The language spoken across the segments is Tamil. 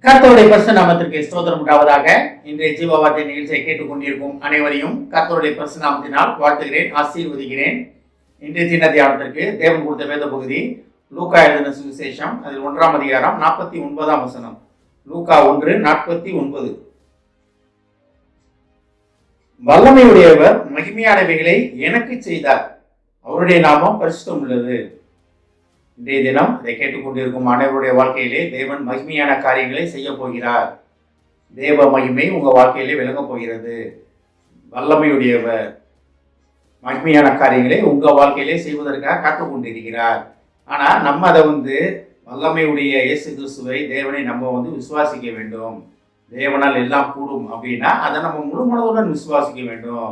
கர்த்தருடைய பரிசுத்த நாமத்திற்கு ஸ்தோத்திரம் உண்டாவதாக. இன்றைய ஜீவவார்த்தை நிகழ்ச்சியை கேட்டுக்கொண்டிருக்கும் அனைவரையும் கர்த்தருடைய பரிசுத்த நாமத்தினால் வாழ்த்துகிறேன், ஆசீர்வதிக்கிறேன். இன்றைய சின்ன தியானத்திற்கு தேவன் கொடுத்த வேத பகுதி லூக்கா எழுதின சுவிசேஷம், அதில் 1ஆம் அதிகாரம் 49ஆம் வசனம். லூக்கா 1:49. வல்லமையுடையவர் மகிமையானவைகளை எனக்கு செய்தார், அவருடைய நாமம் பரிசுத்தம் உள்ளது. இன்றைய தினம் இதை கேட்டுக்கொண்டிருக்கும் அனைவருடைய வாழ்க்கையிலே தேவன் மகிமையான காரியங்களை செய்ய போகிறார். தேவ மகிமை உங்க வாழ்க்கையிலே விளங்கப் போகிறது. வல்லமையுடையவர் மகிமையான காரியங்களை உங்க வாழ்க்கையிலே செய்வதற்காக காத்துக் கொண்டிருக்கிறார். ஆனா நம்ம அதை வல்லமையுடைய இயேசு கிறிஸ்துவை, தேவனை நம்ம விசுவாசிக்க வேண்டும். தேவனால் எல்லாம் கூடும் அப்படின்னா அதை நம்ம முழு மனதுடன் விசுவாசிக்க வேண்டும்.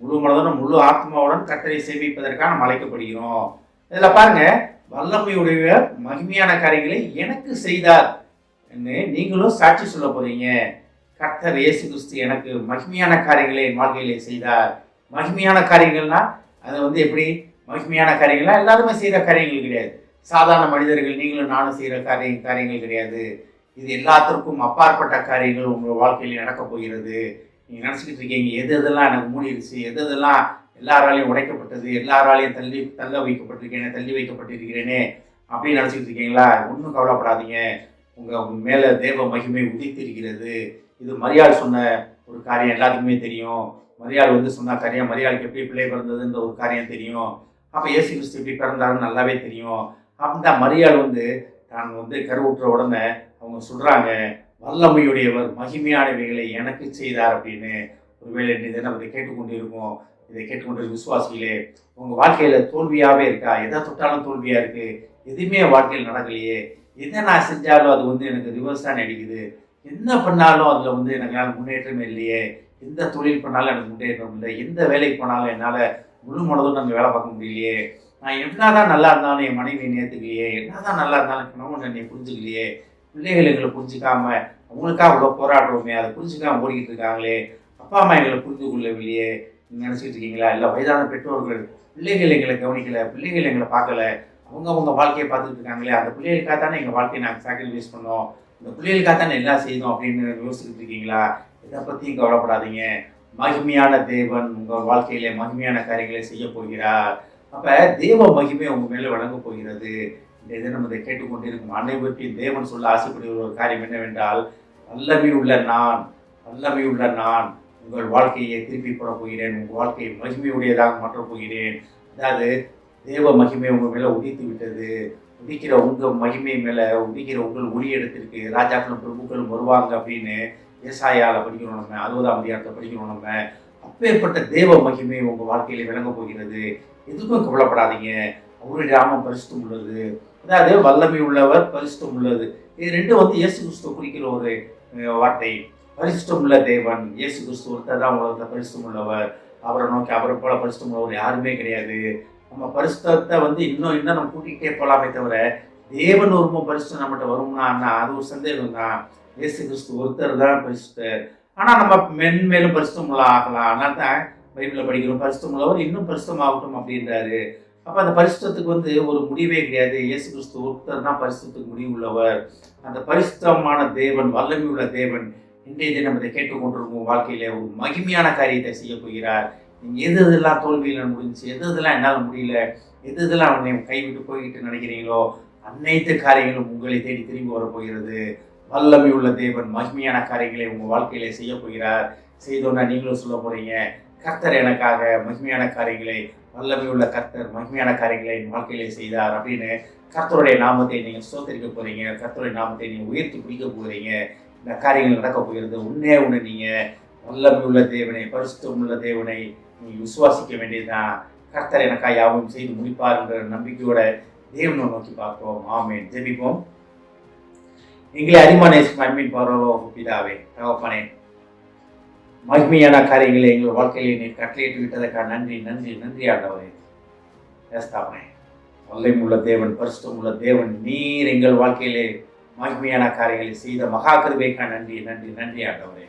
முழு மனதுடன் முழு ஆத்மாவுடன் கர்த்தரை சேவிப்பதற்காக நம்ம அழைக்கப்படுகிறோம். இதுல பாருங்க, வல்லமையுடைய மகிமையான காரியங்களை எனக்கு செய்தார் என்று நீங்களும் சாட்சி சொல்ல போறீங்க. கர்த்தர் இயேசு கிறிஸ்து எனக்கு மகிமையான காரியங்களை என் வாழ்க்கையிலே செய்தார். மகிமையான காரியங்கள்னா அது எப்படி மகிமையான காரியங்கள்லாம் எல்லாருமே செய்கிற காரியங்கள் கிடையாது. சாதாரண மனிதர்கள் நீங்களும் நானும் செய்கிற காரியங்கள் கிடையாது. இது எல்லாத்திற்கும் அப்பாற்பட்ட காரியங்கள் உங்கள் வாழ்க்கையிலே நடக்கப் போகிறது. நீங்கள் நினச்சிக்கிட்டு இருக்கீங்க, எது எதெல்லாம் எனக்கு மூடிடுச்சு, எது எதெல்லாம் எல்லாராலையும் உடைக்கப்பட்டது, எல்லாராலையும் தள்ளி வைக்கப்பட்டிருக்கிறேனே அப்படின்னு நினச்சிக்கிட்டு இருக்கீங்களா? ஒன்றும் கவலைப்படாதீங்க. உங்கள் மேலே தேவ மகிமை உதித்திருக்கிறது. இது மரியாள் சொன்ன ஒரு காரியம் எல்லாத்துக்குமே தெரியும். மரியாள் சொன்ன காரியம், மரியாளுக்கு எப்படி பிள்ளை பிறந்ததுன்ற ஒரு காரியம் தெரியும். அப்போ இயேசு கிறிஸ்து எப்படி பிறந்தாருன்னு நல்லாவே தெரியும். அந்த மரியாள் தான் கருவுற்ற உடனே அவங்க சொல்கிறாங்க, வல்லமையுடையவர் மகிமையானவைகளை எனக்கு செய்தார் அப்படின்னு. ஒருவேளை நம்ம இதை கேட்டுக்கொண்டிருக்கோம். இதை கேட்டுக்கொண்டிருக்க விசுவாசிகளே, உங்கள் வாழ்க்கையில் தோல்வியாகவே இருக்கா? எதை தொட்டாலும் தோல்வியாக இருக்குது, எதுவுமே வாழ்க்கையில் நடக்கலையே, எதை நான் செஞ்சாலும் அது எனக்கு ரிவர்ஸ் தான் அடிக்குது, என்ன பண்ணாலும் அதில் எனக்கு முன்னேற்றமே இல்லையே, எந்த தொழில் பண்ணாலும் எனக்கு முன்னேற்றம் இல்லை, எந்த வேலைக்கு போனாலும் என்னால் முழு மனதும் நம்ம வேலை பார்க்க முடியலையே, நான் என்னதான் நல்லா இருந்தாலும் என் மனைவியை நேர்த்துக்கலையே, என்னதான் நல்லா இருந்தாலும் கணவன் என்னை புரிஞ்சுக்கலையே, பிள்ளைகள் எங்களை புரிஞ்சிக்காம அவங்களுக்காக அவ்வளோ போராடுறோமே, அதை புரிஞ்சிக்காம ஓடிக்கிட்டு இருக்காங்களே, அப்பா அம்மா எங்களை புரிந்து கொள்ளவில்லையே நினச்சிக்கிட்டு இருக்கீங்களா? இல்லை வயதான பெற்றோர்கள் பிள்ளைகள் எங்களை கவனிக்கலை, பிள்ளைகள் எங்களை பார்க்கல, அவங்க வாழ்க்கையை பார்த்துட்டு இருக்காங்களே, அந்த பிள்ளைகளுக்காக தானே எங்கள் வாழ்க்கையை நாங்கள் சாக்ரிஃபைஸ் பண்ணோம், இந்த பிள்ளைகளுக்காக தானே எல்லாம் செய்தோம் அப்படின்னு யோசிச்சுட்டு இருக்கீங்களா? இதை பற்றியும் கவலைப்படாதீங்க. மகிமையான தேவன் உங்கள் வாழ்க்கையிலே மகிமையான காரியங்களை செய்ய போகிறார். அப்போ தேவ மகிமை உங்கள் மேலே வழங்க போகிறது. இந்த இதை நம்ம இதை கேட்டுக்கொண்டிருக்கும் அனைவருக்கும் தேவன் சொல்ல ஆசைப்படுகிற ஒரு காரியம் என்னவென்றால், வல்லமை உள்ள நான் உங்கள் வாழ்க்கையை திருப்பி போட போகிறேன். உங்கள் வாழ்க்கையை மகிமையுடையதாக மாற்றப் போகிறேன். அதாவது தேவ மகிமை உங்கள் மேலே உதித்து விட்டது. உதிக்கிற உங்கள் மகிமை மேலே உதிக்கிற உங்கள் ஒளி இடத்திற்கு ராஜாக்களும் பிரபுக்களும் வருவாங்க அப்படின்னு ஏசாயால படிக்கிறோம். நம்ம 60ஆம் அதிகாரத்தில் படிக்கிறோம். நம்ம அப்பேற்பட்ட தேவ மகிமை உங்கள் வாழ்க்கையில விளங்க போகிறது. எதுக்கும் கவலைப்படாதீங்க. அவருடைய நாமம் பரிசுத்தம் உள்ளது. அதாவது வல்லமை உள்ளவர், பரிசுத்தம் உள்ளது. இது ரெண்டும் இயேசு கிறிஸ்துவ குறிக்கிற ஒரு வார்த்தை. பரிசுத்தம் உள்ள தேவன் இயேசு கிறிஸ்து ஒருத்தர் தான் உலகத்தில் பரிசுத்தம் உள்ளவர். அவரை நோக்கி அவரை போல பரிசுத்தம் உள்ளவர் யாருமே கிடையாது. நம்ம பரிசுத்தத்தை இன்னும் நம்ம கூட்டிகிட்டே போகலாமே தவிர தேவன் ஒரு பரிசுத்தம் நம்மகிட்ட வரும்னா அது ஒரு சந்தேகம் தான். இயேசு கிறிஸ்து ஒருத்தர் தான் பரிசுத்தர். ஆனால் நம்ம மென்மேலும் பரிசுத்தம் உள்ள ஆகலாம். அதனால தான் பைபிளில் படிக்கிறோம், பரிசுத்தம் உள்ளவர் இன்னும் பரிசுத்தம் ஆகட்டும் அப்படின்றாரு. அப்போ அந்த பரிசுத்தத்துக்கு ஒரு முடிவே கிடையாது. இயேசு கிறிஸ்து ஒருத்தர் தான் பரிசுத்தத்துக்கு முடிவு உள்ளவர். அந்த பரிசுத்தமான தேவன், வல்லமை உள்ள தேவன் இன்றைய தினம் இதை கேட்டுக்கொண்டிருக்கும் வாழ்க்கையில ஒரு மகிமையான காரியத்தை செய்ய போகிறார். நீங்கள் எதெல்லாம் தோல்வியில் முடிஞ்சு, எதெல்லாம் என்னால் முடியல, எதெல்லாம் உன்னை கைவிட்டு போய்கிட்டு நினைக்கிறீங்களோ அனைத்து காரியங்களும் உங்களை தேடி திரும்பி வரப்போகிறது. வல்லமை உள்ள தேவன் மகிமையான காரியங்களை உங்கள் வாழ்க்கையில செய்ய போகிறார். செய்தோன்னா நீங்களும் சொல்ல போறீங்க, கர்த்தர் எனக்காக மகிமையான காரியங்களை, வல்லமை உள்ள கர்த்தர் மகிமையான காரியங்களை என் வாழ்க்கையிலே செய்தார் அப்படின்னு கர்த்தருடைய நாமத்தை நீங்கள் ஸ்தோத்திரிக்க போறீங்க. கர்த்தருடைய நாமத்தை நீங்கள் உயர்த்தி பிடிக்க போகிறீங்க. இந்த காரியங்கள் நடக்க போகிறது. ஒன்று நீங்கள் வல்லமை உள்ள தேவனை, பரிசுத்தம் உள்ள தேவனை நீங்கள் விசுவாசிக்க வேண்டியதுதான். கர்த்தர் எனக்காக யாவும் செய்து முடிப்பார் என்ற நம்பிக்கையோட தேவனை நோக்கி பார்ப்போம். ஆமேன். ஜெபிப்போம். எங்களை அரிமானேசும் அன்பின் பரலோ பிதாவே, தகப்பனே, மகிமையான காரியங்களை எங்கள் வாழ்க்கையிலே நீர் கட்டளையிட்டு விட்டதற்காக நன்றி ஆண்டவரே. ஏஸ்தாப்பனே, வல்லமை உள்ள தேவன், பரிசுத்தம் உள்ள தேவன், நீர் எங்கள் வாழ்க்கையிலே மகிமையான காரியங்களை செய்த மகா கிருபைக்காக நன்றி ஆண்டவரே.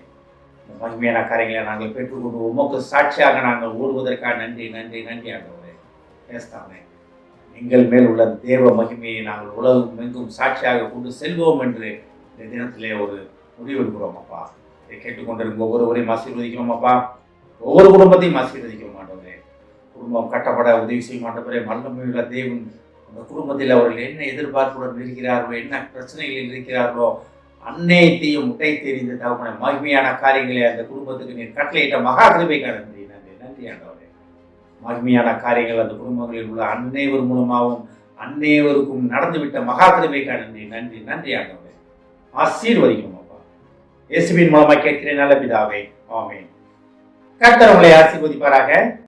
இந்த மகிமையான காரியங்களை நாங்கள் பெற்றுக்கொண்டு உமக்கு சாட்சியாக நாங்கள் ஓடுவதற்காக நன்றி ஆண்டவரே. ஏஸ்தாப்பனே, எங்கள் மேல் உள்ள தேவ மகிமையை நாங்கள் உலகம் எங்கும் சாட்சியாக கொண்டு செல்வோம் என்று இந்த தினத்திலே ஒரு முடிவு எடுக்கிறோம் அப்பா. இதை கேட்டுக்கொண்டிருக்கும் ஒவ்வொருவரையும் ஆசீர்வதிக்கிறோம் அப்பா. ஒவ்வொரு குடும்பத்தையும் ஆசீர்வதிக்கிறோம் ஆண்டவரே. குடும்பம் கட்டப்பட உதவி செய்யும் ஆண்டவரே. வல்லமையுள்ள தேவன் அந்த குடும்பத்தில் அவர்கள் என்ன எதிர்பார்ப்புடன் இருக்கிறார்களோ, என்ன பிரச்சனைகளில் இருக்கிறார்களோ, அன்னையத்தையும் முட்டை தெரிந்த தகவனை மகிமையான காரியங்களை அந்த குடும்பத்துக்கு நீர் கட்டளையிட்ட மகா கிருபைக்காக நன்றி நன்றி நன்றி ஆண்டவரே. மகிமையான காரியங்கள் அந்த குடும்பங்களில் உள்ள அன்னைவர் மூலமாகவும் அன்னைவருக்கும் நடந்துவிட்ட மகா கிருபைக்காக நன்றி நன்றி நன்றி ஆண்டவரே. ஆசீர்வதிக்கும் அப்பா. இயேசுவின் மூலமாக கேட்கிறேன் நல்ல பிதாவே. ஆமென். கர்த்தர் உங்களை ஆசீர்வதிப்பாராக.